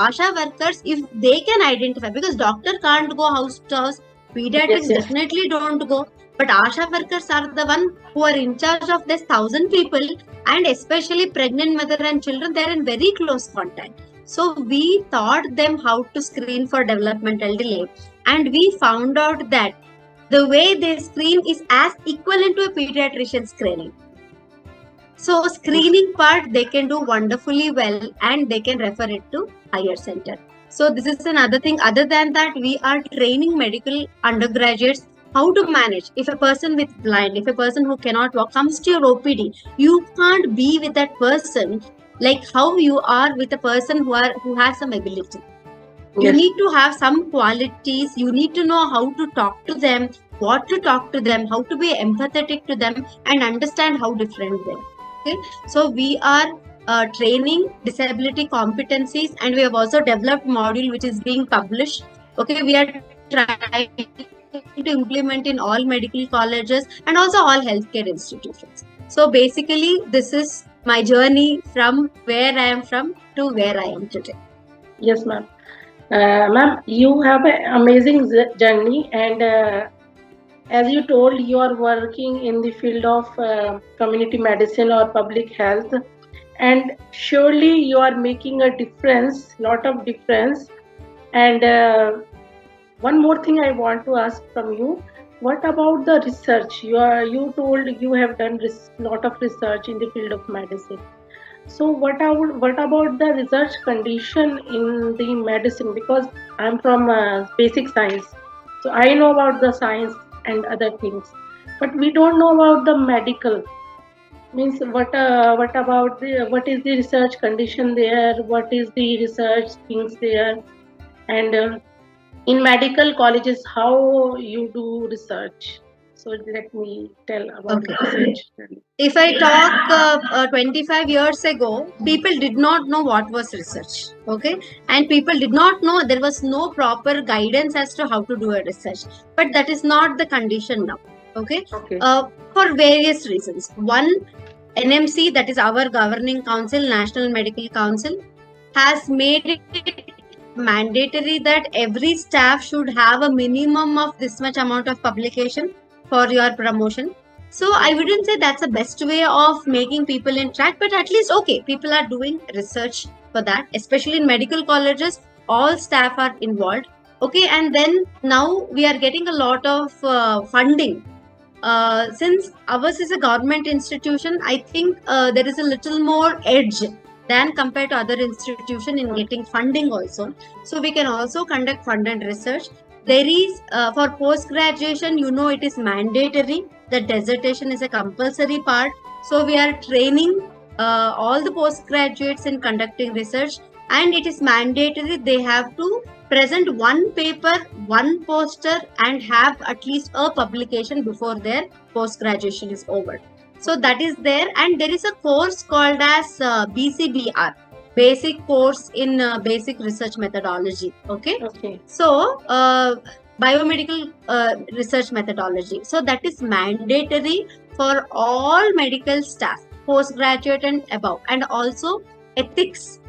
ASHA workers, if they can identify, because doctor can't go house to house, pediatrics Yes. definitely don't go, but ASHA workers are the one who are in charge of this 1,000 people, and especially pregnant mother and children, they're in very close contact. So we taught them how to screen for developmental delay, and we found out that the way they screen is as equivalent to a pediatrician screening. So screening part they can do wonderfully well, and they can refer it to higher center. So this is another thing. Other than that, we are training medical undergraduates how to manage. If a person with blind, if a person who cannot walk comes to your OPD, you can't be with that person like how you are with a person who has some ability. You Yes. need to have some qualities. You need to know how to talk to them, what to talk to them, how to be empathetic to them, and understand how different they are. Okay, so we are training disability competencies, and we have also developed module which is being published. Okay, we are trying to implement in all medical colleges and also all healthcare institutions. So basically, this is my journey from where I am from to where I am today. Yes, ma'am. Ma'am, you have an amazing journey, and as you told, you are working in the field of community medicine or public health, and surely you are making a difference, lot of difference. And one more thing I want to ask from you: what about the research? You told you have done lot of research in the field of medicine. So what about the research condition in the medicine? Because I'm from basic science, so I know about the science and other things, but we don't know about the medical. Means what about what is the research condition there? What is the research things there? And in medical colleges, how you do research? So let me tell about research. If I talk 25 years ago, people did not know what was research. Okay. And people did not know, there was no proper guidance as to how to do a research. But that is not the condition now. Okay. Okay. For various reasons. One, NMC, that is our governing council, National Medical Council, has made it mandatory that every staff should have a minimum of this much amount of publication for your promotion. So I wouldn't say that's the best way of making people interact, but at least okay, people are doing research for that, especially in medical colleges, all staff are involved. Okay, and then now we are getting a lot of funding. Since ours is a government institution, I think there is a little more edge than compared to other institution in getting funding also. So we can also conduct funded research. There is for post graduation, it is mandatory that dissertation is a compulsory part. So we are training all the postgraduates in conducting research, and it is mandatory they have to present one paper, one poster, and have at least a publication before their post graduation is over. So that is there, and there is a course called as BCBR, Basic Course in Basic Research Methodology. Okay. So biomedical research methodology. So that is mandatory for all medical staff, postgraduate and above, and also ethics.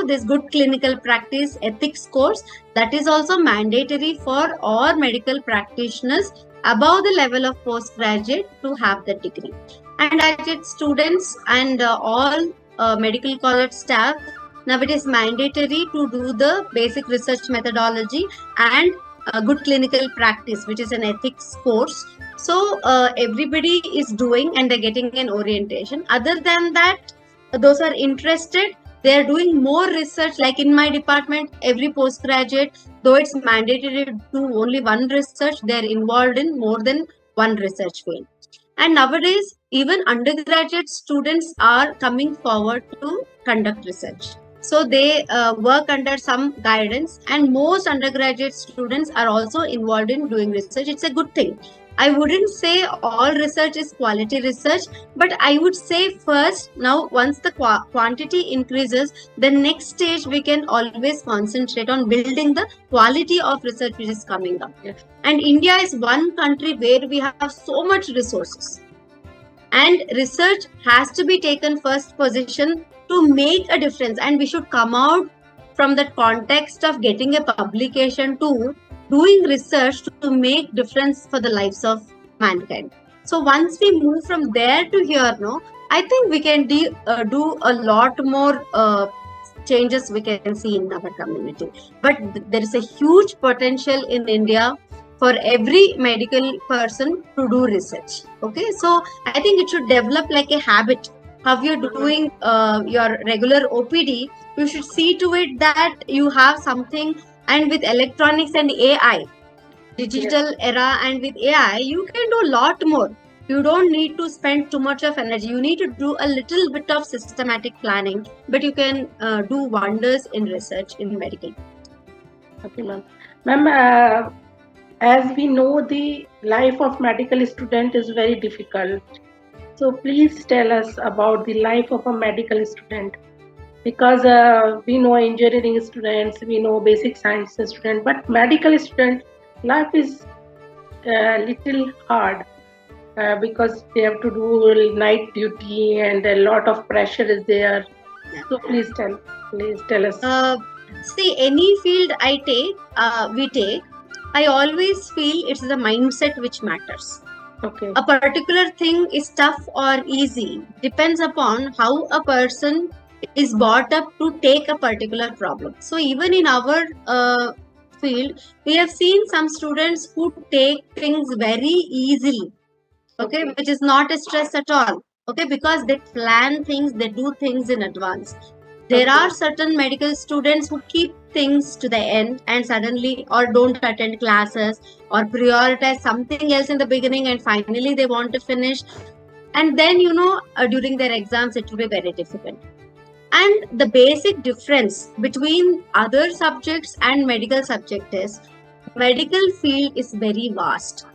This good clinical practice ethics course, that is also mandatory for all medical practitioners above the level of postgraduate to have the degree. And graduate students and all medical college staff, now it is mandatory to do the basic research methodology and good clinical practice, which is an ethics course. So everybody is doing, and they're getting an orientation. Other than that, those are interested, they are doing more research. Like in my department, every postgraduate, though it's mandatory to do only one research, they're involved in more than one research field. And nowadays, even undergraduate students are coming forward to conduct research. So they work under some guidance, and most undergraduate students are also involved in doing research. It's a good thing. I wouldn't say all research is quality research, but I would say first, now once the quantity increases, the next stage we can always concentrate on building the quality of research which is coming up. Yes. And India is one country where we have so much resources. And research has to be taken first position to make a difference, and we should come out from the context of getting a publication to doing research to make difference for the lives of mankind. So once we move from there to here, no, I think we can do a lot more changes we can see in our community. But there is a huge potential in India for every medical person to do research. Okay, so I think it should develop like a habit. How you're doing your regular OPD, you should see to it that you have something. And with electronics and AI, digital era, and with AI, you can do a lot more. You don't need to spend too much of energy. You need to do a little bit of systematic planning, but you can do wonders in research in medical. Okay, ma'am. Ma'am, as we know, the life of medical student is very difficult. So please tell us about the life of a medical student, because we know engineering students, we know basic science student, but medical student life is little hard because they have to do night duty and a lot of pressure is there. Yeah. So please tell us. See, any field we take, I always feel it's the mindset which matters. Okay. A particular thing is tough or easy depends upon how a person is brought up to take a particular problem. So even in our field, we have seen some students who take things very easily, okay, which is not a stress at all, okay, because they plan things, they do things in advance. There are certain medical students who keep things to the end and suddenly or don't attend classes or prioritize something else in the beginning and finally they want to finish. And then, during their exams, it will be very difficult. And the basic difference between other subjects and medical subject is medical field is very vast.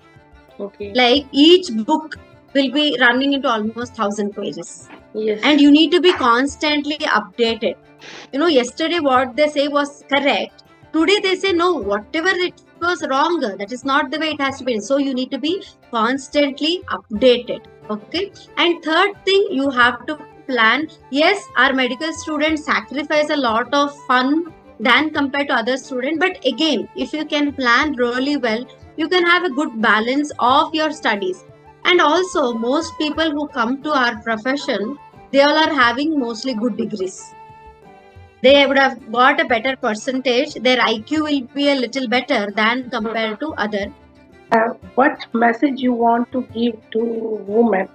Okay. Like each book will be running into almost 1,000 pages. Yes. And you need to be constantly updated. Yesterday what they say was correct. Today they say no, whatever it was wrong, that is not the way it has to be. So you need to be constantly updated. Okay. And third thing, you have to plan. Yes, our medical students sacrifice a lot of fun than compared to other students. But again, if you can plan really well, you can have a good balance of your studies. And also, most people who come to our profession, they all are having mostly good degrees. They would have got a better percentage. Their IQ will be a little better than compared to other. What message you want to give to women?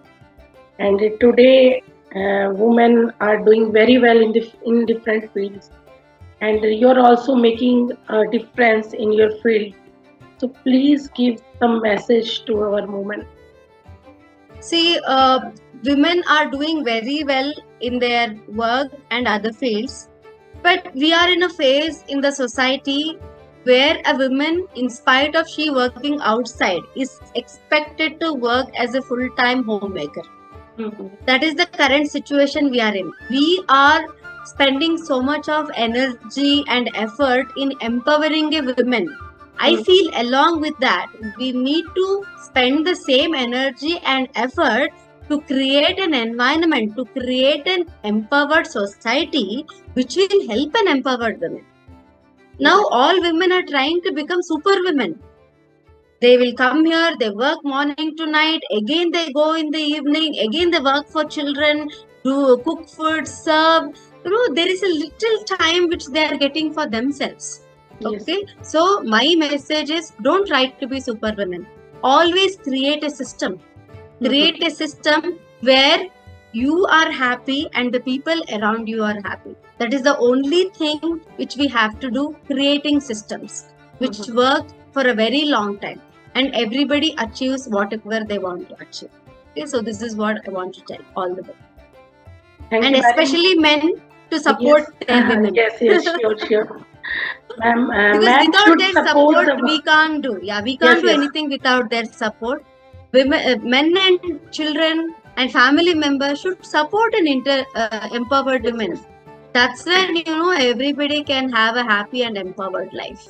And today, women are doing very well in different fields, and you're also making a difference in your field. So please give some message to our women. See, women are doing very well in their work and other fields, but we are in a phase in the society where a woman, in spite of she working outside, is expected to work as a full-time homemaker. Mm-hmm. That is the current situation we are in. We are spending so much of energy and effort in empowering a woman. I feel along with that, we need to spend the same energy and effort to create an environment, to create an empowered society which will help an empowered woman. Now all women are trying to become super women. They will come here, they work morning to night, again they go in the evening, again they work for children, do cook food, serve. There is a little time which they are getting for themselves. Yes. Okay, so my message is don't try to be superwoman. Always create a system. Create a system where you are happy and the people around you are happy. That is the only thing which we have to do, creating systems which work for a very long time and everybody achieves whatever they want to achieve. Okay, so this is what I want to tell all the way. And especially men to support their women. Yes, sure. Ma'am, because without their support, we can't do. Yeah, we can't do anything without their support. Women, men and children and family members should support an empowered women. That's when everybody can have a happy and empowered life.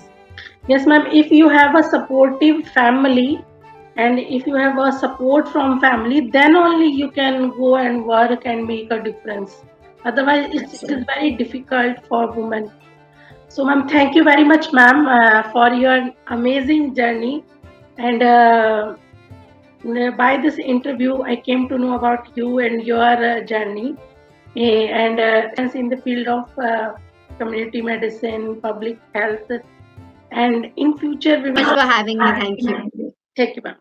Yes, ma'am. If you have a supportive family and if you have a support from family, then only you can go and work and make a difference. Otherwise, it is very difficult for women. So, ma'am, thank you very much, ma'am, for your amazing journey. And by this interview, I came to know about you and your journey and in the field of community medicine, public health. And in future, we Much will. for having me. Thank you. Thank you, ma'am.